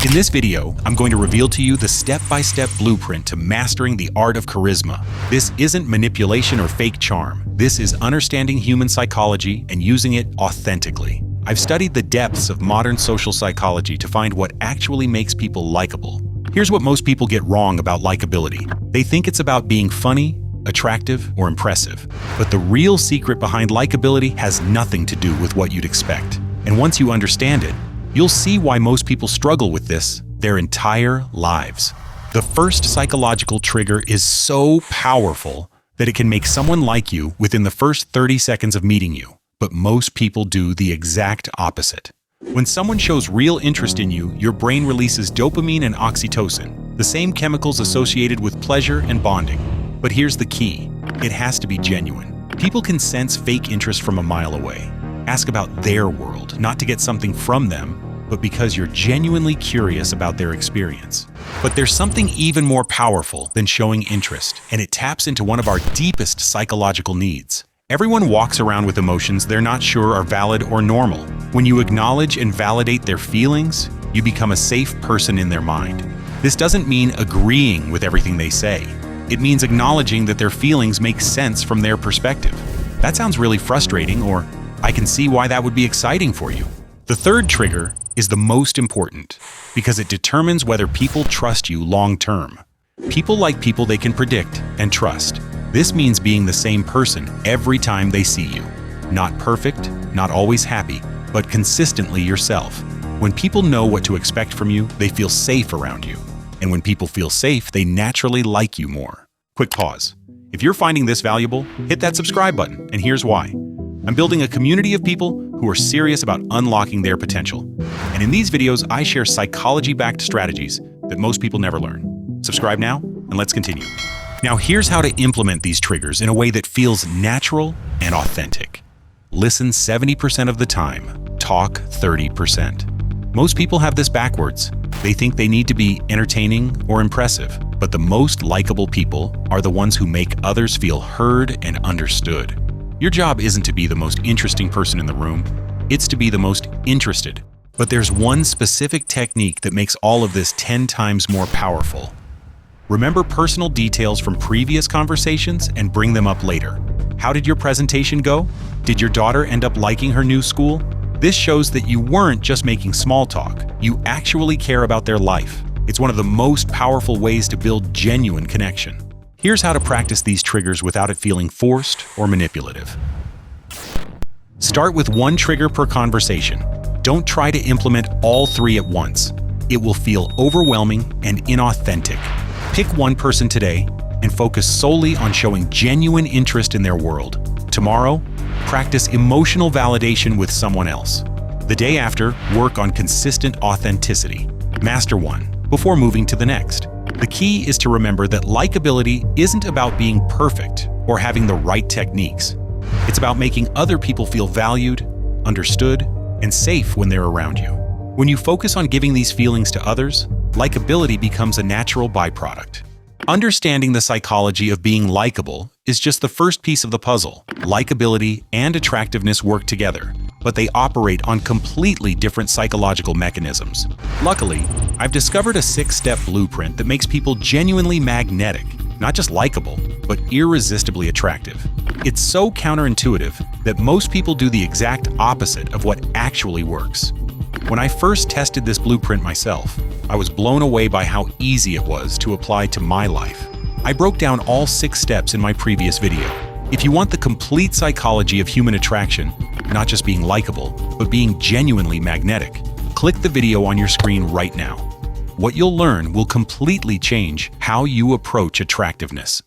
In this video, I'm going to reveal to you the step-by-step blueprint to mastering the art of charisma. This isn't manipulation or fake charm. This is understanding human psychology and using it authentically. I've studied the depths of modern social psychology to find what actually makes people likable. Here's what most people get wrong about likability. They think it's about being funny, attractive, or impressive. But the real secret behind likability has nothing to do with what you'd expect. And once you understand it, you'll see why most people struggle with this their entire lives. The first psychological trigger is so powerful that it can make someone like you within the first 30 seconds of meeting you. But most people do the exact opposite. When someone shows real interest in you, your brain releases dopamine and oxytocin, the same chemicals associated with pleasure and bonding. But here's the key. It has to be genuine. People can sense fake interest from a mile away. Ask about their world, not to get something from them, but because you're genuinely curious about their experience. But there's something even more powerful than showing interest, and it taps into one of our deepest psychological needs. Everyone walks around with emotions they're not sure are valid or normal. When you acknowledge and validate their feelings, you become a safe person in their mind. This doesn't mean agreeing with everything they say. It means acknowledging that their feelings make sense from their perspective. That sounds really frustrating, or I can see why that would be exciting for you. The third trigger is the most important because it determines whether people trust you long-term. People like people they can predict and trust. This means being the same person every time they see you. Not perfect, not always happy, but consistently yourself. When people know what to expect from you, they feel safe around you. And when people feel safe, they naturally like you more. Quick pause. If you're finding this valuable, hit that subscribe button, and here's why. I'm building a community of people who are serious about unlocking their potential. And in these videos, I share psychology-backed strategies that most people never learn. Subscribe now, and let's continue. Now, here's how to implement these triggers in a way that feels natural and authentic. Listen 70% of the time, talk 30%. Most people have this backwards. They think they need to be entertaining or impressive, but the most likable people are the ones who make others feel heard and understood. Your job isn't to be the most interesting person in the room, it's to be the most interested. But there's one specific technique that makes all of this 10 times more powerful. Remember personal details from previous conversations and bring them up later. How did your presentation go? Did your daughter end up liking her new school? This shows that you weren't just making small talk, you actually care about their life. It's one of the most powerful ways to build genuine connection. Here's how to practice these triggers without it feeling forced or manipulative. Start with one trigger per conversation. Don't try to implement all three at once. It will feel overwhelming and inauthentic. Pick one person today and focus solely on showing genuine interest in their world. Tomorrow, practice emotional validation with someone else. The day after, work on consistent authenticity. Master one before moving to the next. The key is to remember that likability isn't about being perfect or having the right techniques. It's about making other people feel valued, understood, and safe when they're around you. When you focus on giving these feelings to others, likability becomes a natural byproduct. Understanding the psychology of being likable is just the first piece of the puzzle. Likability and attractiveness work together, but they operate on completely different psychological mechanisms. Luckily, I've discovered a 6-step blueprint that makes people genuinely magnetic, not just likable, but irresistibly attractive. It's so counterintuitive that most people do the exact opposite of what actually works. When I first tested this blueprint myself, I was blown away by how easy it was to apply to my life. I broke down all 6 steps in my previous video. If you want the complete psychology of human attraction, not just being likable, but being genuinely magnetic, click the video on your screen right now. What you'll learn will completely change how you approach attractiveness.